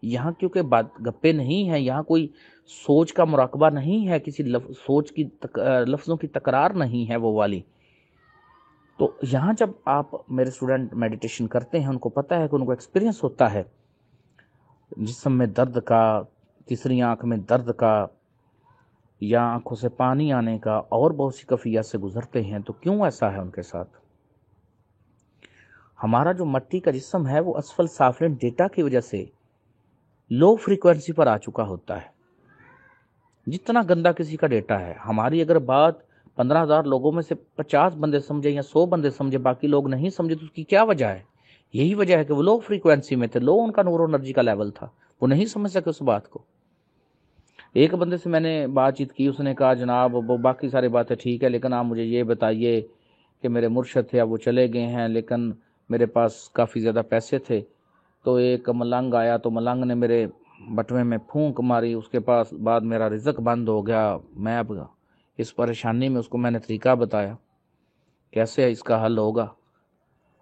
یہاں کیونکہ بات گپے نہیں ہیں، یہاں کوئی سوچ کا مراقبہ نہیں ہے، کسی سوچ کی لفظوں کی تکرار نہیں ہے وہ والی. تو یہاں جب آپ میرے اسٹوڈنٹ میڈیٹیشن کرتے ہیں، ان کو پتہ ہے کہ ان کو ایکسپیرینس ہوتا ہے جسم میں درد کا، تیسری آنکھ میں درد کا، یا آنکھوں سے پانی آنے کا، اور بہت سی کیفیات سے گزرتے ہیں. تو کیوں ایسا ہے ان کے ساتھ؟ ہمارا جو مٹی کا جسم ہے وہ اسفل سافلن ڈیٹا کی وجہ سے لو فریکوینسی پر آ چکا ہوتا ہے. جتنا گندا کسی کا ڈیٹا ہے، ہماری اگر بات 15,000 لوگوں میں سے 50 بندے سمجھے یا 100 بندے سمجھے، باقی لوگ نہیں سمجھے، تو اس کی کیا وجہ ہے؟ یہی وجہ ہے کہ وہ لو فریکوینسی میں تھے، لو ان کا نورو انرجی کا لیول تھا، وہ نہیں سمجھ سکے اس بات کو. ایک بندے سے میں نے بات چیت کی، اس نے کہا جناب وہ باقی ساری باتیں ٹھیک ہے، لیکن آپ مجھے یہ بتائیے کہ میرے مرشد تھے، اب وہ چلے گئے ہیں، لیکن میرے پاس کافی زیادہ پیسے تھے. تو ایک ملنگ آیا، تو ملنگ نے میرے بٹوے میں پھونک ماری، اس کے پاس بعد میرا رزق بند ہو گیا. میں اب اس پریشانی میں اس کو میں نے طریقہ بتایا کیسے اس کا حل ہوگا،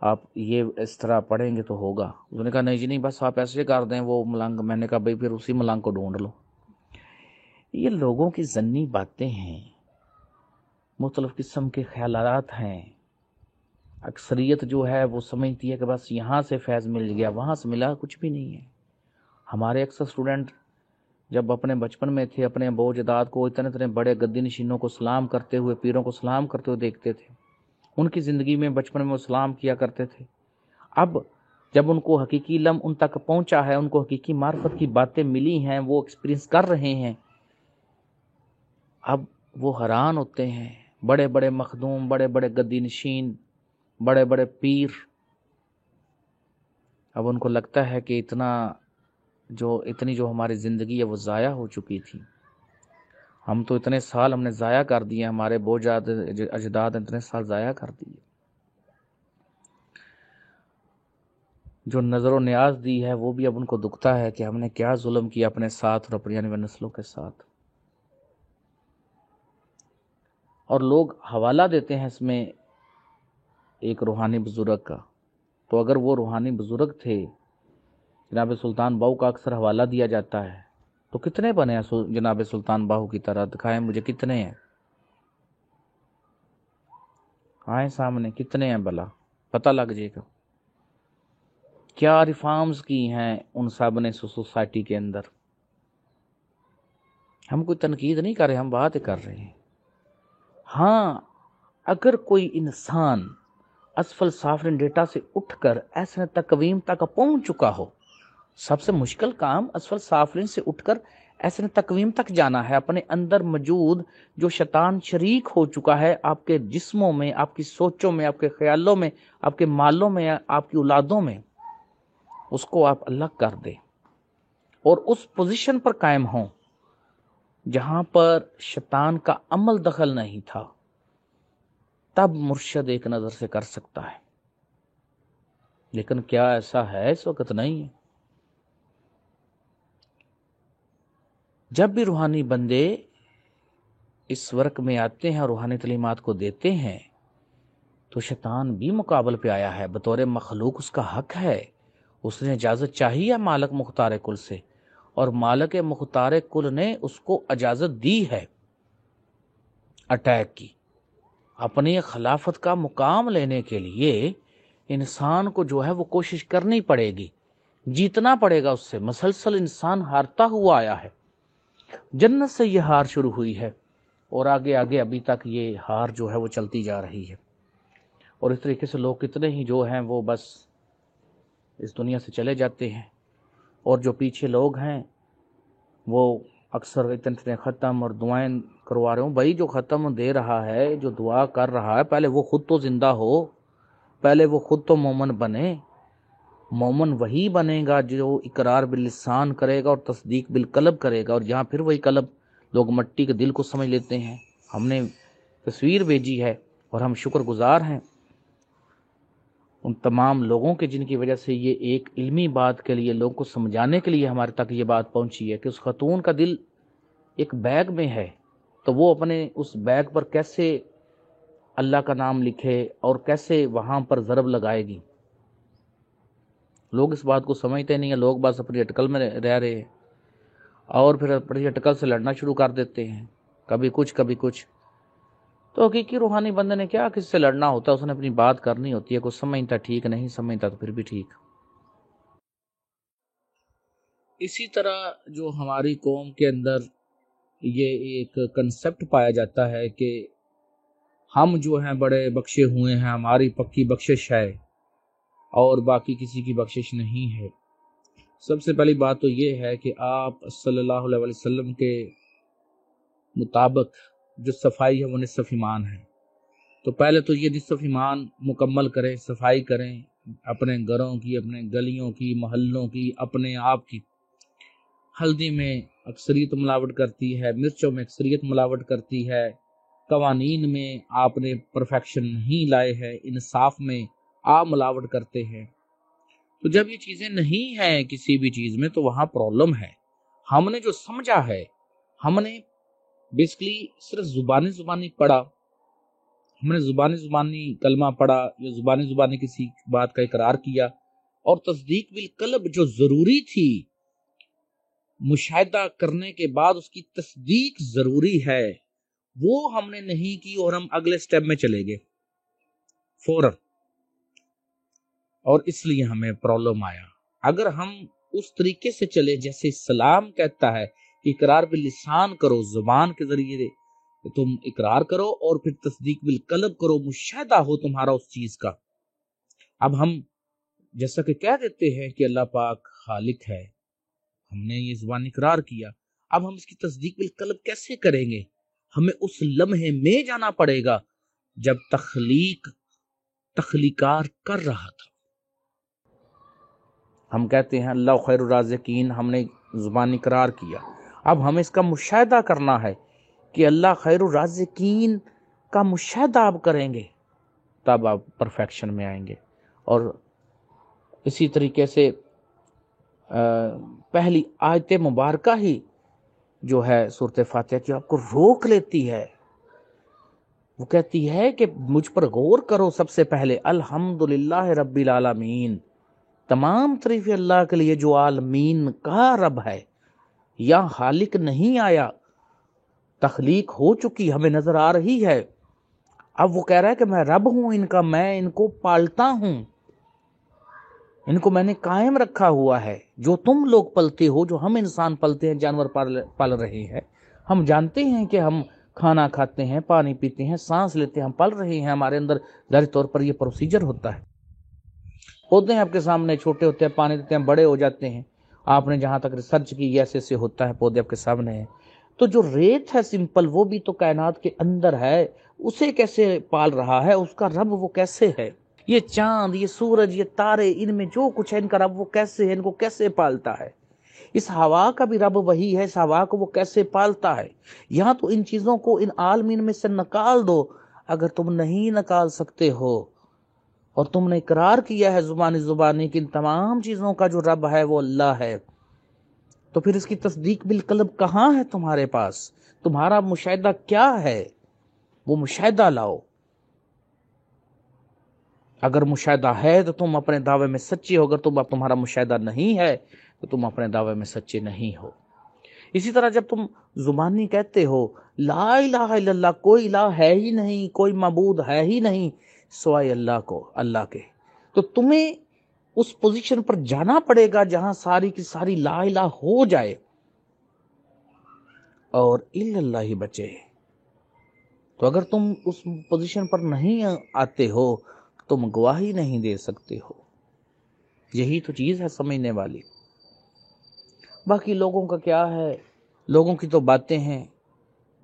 آپ یہ اس طرح پڑھیں گے تو ہوگا. اس نے کہا نہیں جی نہیں، بس آپ ایسے کر دیں وہ ملنگ. میں نے کہا بھائی پھر اسی ملنگ کو ڈھونڈ لو. یہ لوگوں کی ذنی باتیں ہیں، مختلف قسم کے خیالات ہیں. اکثریت جو ہے وہ سمجھتی ہے کہ بس یہاں سے فیض مل گیا، وہاں سے ملا کچھ بھی نہیں ہے. ہمارے اکثر اسٹوڈنٹ جب اپنے بچپن میں تھے، اپنے ابو اجداد کو اتنے بڑے گدی نشینوں کو سلام کرتے ہوئے، پیروں کو سلام کرتے ہوئے دیکھتے تھے. ان کی زندگی میں بچپن میں وہ سلام کیا کرتے تھے. اب جب ان کو حقیقی علم ان تک پہنچا ہے، ان کو حقیقی معرفت کی باتیں ملی ہیں، وہ ایکسپیرینس کر رہے ہیں، اب وہ حیران ہوتے ہیں. بڑے بڑے مخدوم، بڑے بڑے گدی نشین، بڑے بڑے پیر، اب ان کو لگتا ہے کہ اتنی جو ہماری زندگی ہے وہ ضائع ہو چکی تھی. ہم تو اتنے سال ہم نے ضائع کر دیے، ہمارے بوجھاد اجداد اتنے سال ضائع کر دیے. جو نظر و نیاز دی ہے وہ بھی اب ان کو دکھتا ہے کہ ہم نے کیا ظلم کیا اپنے ساتھ اور اپنی آنے نسلوں کے ساتھ. اور لوگ حوالہ دیتے ہیں اس میں ایک روحانی بزرگ کا. تو اگر وہ روحانی بزرگ تھے، جناب سلطان باہو کا اکثر حوالہ دیا جاتا ہے، تو کتنے بنے ہیں جناب سلطان باہو کی طرح؟ دکھائیں مجھے کتنے ہیں، آئیں سامنے کتنے ہیں بلا، پتہ لگ جائے گا. کیا ریفارمز کی ہیں ان سب نے سوسائٹی کے اندر. ہم کوئی تنقید نہیں کر رہے، ہم بات کر رہے ہیں. ہاں اگر کوئی انسان اسفل سافلن ڈیٹا سے اٹھ کر ایسے تقویم تک پہنچ چکا ہو، سب سے مشکل کام اسفل سافلن سے اٹھ کر ایسے تقویم تک جانا ہے. اپنے اندر موجود جو شیطان شریک ہو چکا ہے آپ کے جسموں میں، آپ کی سوچوں میں، آپ کے خیالوں میں، آپ کے مالوں میں، آپ کی اولادوں میں، اس کو آپ الگ کر دیں اور اس پوزیشن پر قائم ہوں جہاں پر شیطان کا عمل دخل نہیں تھا. تب مرشد ایک نظر سے کر سکتا ہے. لیکن کیا ایسا ہے؟ اس وقت نہیں ہے. جب بھی روحانی بندے اس ورک میں آتے ہیں اور روحانی تعلیمات کو دیتے ہیں تو شیطان بھی مقابل پہ آیا ہے. بطور مخلوق اس کا حق ہے، اس نے اجازت چاہی ہے مالک مختار کل سے، اور مالک مختار کل نے اس کو اجازت دی ہے اٹیک کی. اپنی خلافت کا مقام لینے کے لیے انسان کو جو ہے وہ کوشش کرنی پڑے گی، جیتنا پڑے گا. اس سے مسلسل انسان ہارتا ہوا آیا ہے. جنت سے یہ ہار شروع ہوئی ہے اور آگے آگے ابھی تک یہ ہار جو ہے وہ چلتی جا رہی ہے. اور اس طریقے سے لوگ کتنے ہی جو ہیں وہ بس اس دنیا سے چلے جاتے ہیں، اور جو پیچھے لوگ ہیں وہ اکثر اتنے ختم اور دعائیں کروا رہے ہوں. بھائی جو ختم دے رہا ہے، جو دعا کر رہا ہے، پہلے وہ خود تو زندہ ہو، پہلے وہ خود تو مومن بنے. مومن وہی بنے گا جو اقرار باللسان کرے گا اور تصدیق بالقلب کرے گا. اور یہاں پھر وہی قلب لوگ مٹی کے دل کو سمجھ لیتے ہیں. ہم نے تصویر بھیجی ہے اور ہم شکر گزار ہیں ان تمام لوگوں کے جن کی وجہ سے یہ ایک علمی بات کے لیے، لوگوں کو سمجھانے کے لیے ہمارے تک یہ بات پہنچی ہے کہ اس خاتون کا دل ایک بیگ میں ہے، تو وہ اپنے اس بیگ پر کیسے اللہ کا نام لکھے اور کیسے وہاں پر ضرب لگائے گی. لوگ اس بات کو سمجھتے نہیں ہیں، لوگ بس اپنی اٹکل میں رہ رہے ہیں اور پھر اپنی اٹکل سے لڑنا شروع کر دیتے ہیں، کبھی کچھ. تو حقیقی روحانی بندے نے کیا کس سے لڑنا ہوتا ہے، اس نے اپنی بات کرنی ہوتی ہے. کچھ سمجھتا ٹھیک، نہیں سمجھتا تو پھر بھی ٹھیک. اسی طرح جو ہماری قوم کے اندر یہ ایک کنسپٹ پایا جاتا ہے کہ ہم جو ہیں بڑے بخشے ہوئے ہیں، ہماری پکی بخشش ہے اور باقی کسی کی بخشش نہیں ہے. سب سے پہلی بات تو یہ ہے کہ آپ صلی اللہ علیہ وسلم کے مطابق جو صفائی ہے وہ نصف ایمان ہے. تو پہلے تو یہ نصف ایمان مکمل کریں، صفائی کریں اپنے گھروں کی، اپنے گلیوں کی، محلوں کی، اپنے آپ کی. ہلدی میں اکثریت ملاوٹ کرتی ہے، مرچوں میں اکثریت ملاوٹ کرتی ہے، قوانین میں آپ نے پرفیکشن نہیں لائے ہیں، انصاف میں آپ ملاوٹ کرتے ہیں. تو جب یہ چیزیں نہیں ہیں کسی بھی چیز میں تو وہاں پرابلم ہے. ہم نے جو سمجھا ہے، ہم نے بیسکلی صرف زبانی پڑھا، ہم نے زبانی کلمہ پڑھا یا زبانی کسی بات کا اقرار کیا، اور تصدیق بالقلب جو ضروری تھی، مشاہدہ کرنے کے بعد اس کی تصدیق ضروری ہے، وہ ہم نے نہیں کی اور ہم اگلے سٹیپ میں چلے گئے فوراً، اور اس لیے ہمیں پرابلم آیا. اگر ہم اس طریقے سے چلے جیسے اسلام کہتا ہے کہ اقرار باللسان کرو، زبان کے ذریعے تم اقرار کرو اور پھر تصدیق بالقلب کرو، مشاہدہ ہو تمہارا اس چیز کا. اب ہم جیسا کہ کہہ دیتے ہیں کہ اللہ پاک خالق ہے، ہم نے یہ زبان اقرار کیا، اب ہم اس کی تصدیق بالقلب کیسے کریں گے؟ ہمیں اس لمحے میں جانا پڑے گا جب تخلیقار کر رہا تھا. ہم کہتے ہیں اللہ خیر الرازقین، ہم نے زبان اقرار کیا، اب ہمیں اس کا مشاہدہ کرنا ہے کہ اللہ خیر الرازقین کا مشاہدہ آپ کریں گے تب آپ پرفیکشن میں آئیں گے. اور اسی طریقے سے پہلی آیت مبارکہ ہی جو ہے سورۃ فاتحہ کی آپ کو روک لیتی ہے. وہ کہتی ہے کہ مجھ پر غور کرو سب سے پہلے، الحمدللہ رب العالمین، تمام تعریف اللہ کے لیے جو عالمین کا رب ہے. یا خالق نہیں آیا، تخلیق ہو چکی ہمیں نظر آ رہی ہے. اب وہ کہہ رہا ہے کہ میں رب ہوں ان کا، میں ان کو پالتا ہوں، ان کو میں نے قائم رکھا ہوا ہے. جو تم لوگ پلتے ہو، جو ہم انسان پلتے ہیں، جانور پل رہے ہیں، ہم جانتے ہیں کہ ہم کھانا کھاتے ہیں، پانی پیتے ہیں، سانس لیتے ہیں، ہم پل رہے ہیں، ہمارے اندر ظاہری طور پر یہ پروسیجر ہوتا ہے. پودے ہیں آپ کے سامنے، چھوٹے ہوتے ہیں، پانی دیتے ہیں، بڑے ہو جاتے ہیں. آپ نے جہاں تک ریسرچ کی ایسے ہوتا ہے، پودے آپ کے سامنے ہیں. تو جو ریت ہے سمپل، وہ بھی تو کائنات کے اندر ہے، اسے کیسے پال رہا ہے؟ اس کا رب وہ کیسے ہے؟ یہ چاند، یہ سورج، یہ تارے، ان میں جو کچھ ہے ان کا رب وہ کیسے ہے؟ ان کو کیسے پالتا ہے؟ اس ہوا کا بھی رب وہی ہے، اس ہوا کو وہ کیسے پالتا ہے؟ یہاں تو ان چیزوں کو ان عالمین میں سے نکال دو. اگر تم نہیں نکال سکتے ہو اور تم نے اقرار کیا ہے زبانی کہ ان تمام چیزوں کا جو رب ہے وہ اللہ ہے، تو پھر اس کی تصدیق بالقلب کہاں ہے تمہارے پاس؟ تمہارا مشاہدہ کیا ہے؟ وہ مشاہدہ لاؤ. اگر مشاہدہ ہے تو تم اپنے دعوے میں سچے ہو، اگر تمہارا مشاہدہ نہیں ہے تو تم اپنے دعوے میں سچے نہیں ہو. اسی طرح جب تم زبانی کہتے ہو لا الہ الا اللہ، کوئی الہ ہے ہی نہیں، کوئی معبود ہے ہی نہیں سوائے اللہ کے، تو تمہیں اس پوزیشن پر جانا پڑے گا جہاں ساری کی ساری لا الہ ہو جائے اور الا اللہ ہی بچے. تو اگر تم اس پوزیشن پر نہیں آتے ہو تم گواہی نہیں دے سکتے ہو. یہی تو چیز ہے سمجھنے والی. باقی لوگوں کا کیا ہے؟ لوگوں کی تو باتیں ہیں،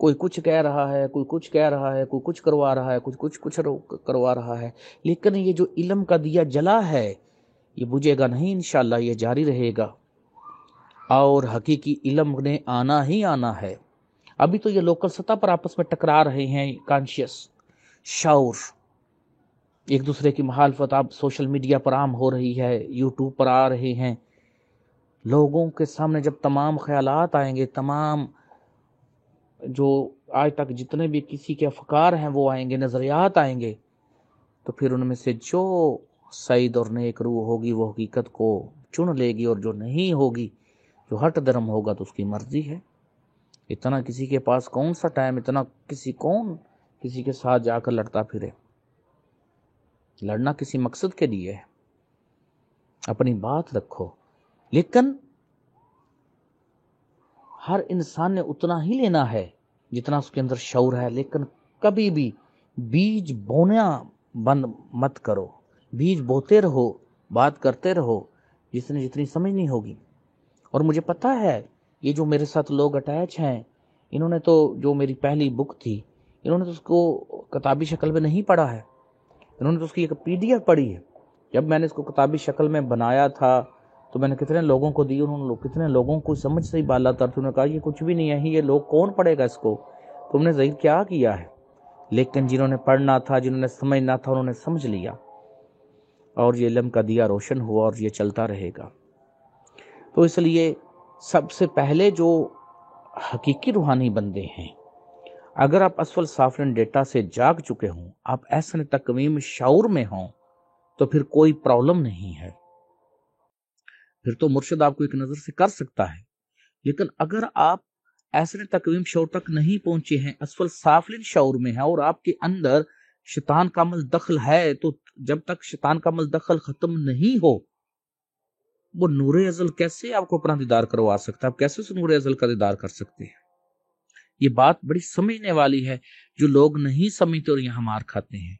کوئی کچھ کہہ رہا ہے، کوئی کچھ کہہ رہا ہے، کوئی کچھ کروا رہا ہے، کچھ کروا رہا ہے. لیکن یہ جو علم کا دیا جلا ہے یہ بجھے گا نہیں، انشاءاللہ یہ جاری رہے گا اور حقیقی علم نے آنا ہی آنا ہے. ابھی تو یہ لوکل سطح پر آپس میں ٹکرا رہے ہیں، کانشیس شعور، ایک دوسرے کی مخالفت اب سوشل میڈیا پر عام ہو رہی ہے، یوٹیوب پر آ رہے ہیں. لوگوں کے سامنے جب تمام خیالات آئیں گے، تمام جو آج تک جتنے بھی کسی کے افکار ہیں وہ آئیں گے، نظریات آئیں گے، تو پھر ان میں سے جو سعید اور نیک روح ہوگی وہ حقیقت کو چن لے گی، اور جو نہیں ہوگی، جو ہٹ درم ہوگا تو اس کی مرضی ہے۔ اتنا کسی کے پاس کون سا ٹائم، اتنا کون کسی کے ساتھ جا کر لڑتا پھرے؟ لڑنا کسی مقصد کے لیے ہے، اپنی بات رکھو۔ لیکن ہر انسان نے اتنا ہی لینا ہے جتنا اس کے اندر شعور ہے، لیکن کبھی بھی بیج بونا بند مت کرو۔ بیج بوتے رہو، بات کرتے رہو، جتنی سمجھنی ہوگی۔ اور مجھے پتا ہے یہ جو میرے ساتھ لوگ اٹیچ ہیں، انہوں نے تو جو میری پہلی بک تھی، انہوں نے تو اس کو کتابی شکل میں نہیں پڑھا ہے، انہوں نے تو اس کی ایک PDF پڑھی ہے۔ جب میں نے اس کو کتابی شکل میں بنایا تھا تو میں نے کتنے لوگوں کو دی، انہوں نے کتنے لوگوں کو سمجھ سے ہی بالا تر، انہوں نے کہا یہ کچھ بھی نہیں ہے، یہ لوگ کون پڑھے گا اس کو، تم نے ظاہر کیا کیا ہے۔ لیکن جنہوں نے پڑھنا تھا، جنہوں نے سمجھنا تھا، انہوں نے سمجھ لیا، اور یہ علم کا دیا روشن ہوا، اور یہ چلتا رہے گا۔ تو اس لیے سب سے پہلے جو حقیقی روحانی بندے ہیں، اگر آپ اسفل سافلین ڈیٹا سے جاگ چکے ہوں، آپ احسن تقویم شعور میں ہوں، تو پھر کوئی پرابلم نہیں ہے، پھر تو مرشد آپ کو ایک نظر سے کر سکتا ہے۔ لیکن اگر آپ احسن تقویم شعور تک نہیں پہنچے ہیں، اسفل سافلین شعور میں ہیں، اور آپ کے اندر شیطان کا عمل دخل ہے، تو جب تک شیطان کا عمل دخل ختم نہیں ہو، وہ نور ازل کیسے آپ کو اپنا دیدار کروا سکتا ہے؟ آپ کیسے اس نور ازل کا دیدار کر سکتے ہیں؟ یہ بات بڑی سمجھنے والی ہے، جو لوگ نہیں سمجھتے اور یہاں مار کھاتے ہیں۔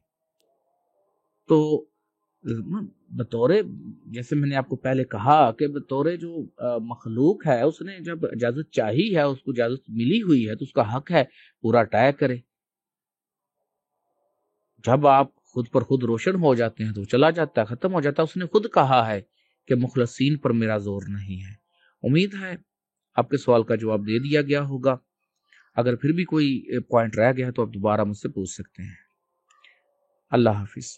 تو بطور، جیسے میں نے آپ کو پہلے کہا کہ بطور جو مخلوق ہے، اس نے جب اجازت چاہی ہے، اس کو اجازت ملی ہوئی ہے، تو اس کا حق ہے پورا اٹیک کرے۔ جب آپ خود پر خود روشن ہو جاتے ہیں تو چلا جاتا ہے، ختم ہو جاتا ہے۔ اس نے خود کہا ہے کہ مخلصین پر میرا زور نہیں ہے۔ امید ہے آپ کے سوال کا جواب دے دیا گیا ہوگا۔ اگر پھر بھی کوئی پوائنٹ رہ گیا ہے تو آپ دوبارہ مجھ سے پوچھ سکتے ہیں۔ اللہ حافظ۔